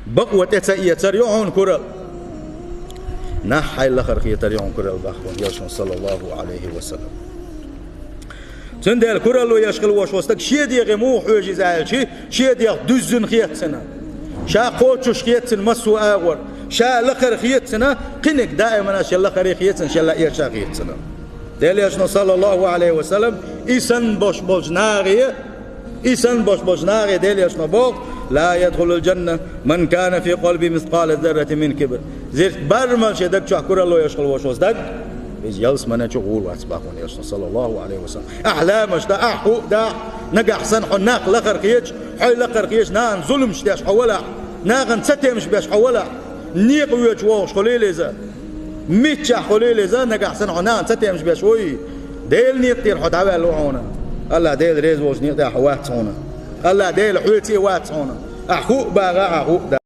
بقوة يتريعون كرة نحي لخر يتريعون كرة البخون يشون صلى الله عليه وسلم تندل كرة لو يشغل وشوستك شيء دي مو حوجي زعل شيء دي دزن خيتنا شا قوتش خيتن مسو اغور شا لخر خيتنا قنك دائما شا لخر خيتن شا لا يشا خيتنا دل يشون صلى الله عليه وسلم إسن بوش بوجناغي دل يشون بوق لا يدخل الجنة من كان في قلبه مثقال ذرة من كبر زير برمل شدك شحكر الله يشغل وشوستك بيج يلس منا تقول واتباقون يشون صلى الله عليه وسلم أحلامش دا أحو دا نقع حسن حناق لخر خيج حي لخر خيج نان ظلمش داش حولا ناغن ستمش باش حولا نيق ويجوش خليل إذا ميتش خليل إذا نقع حسن حناق ستمش باش وي ديل نيقتير حد عوال لوعونا الله ديل ريز وش نيقتير حوات هنا الله ديل حوتي وات هنا أخو باغا أخو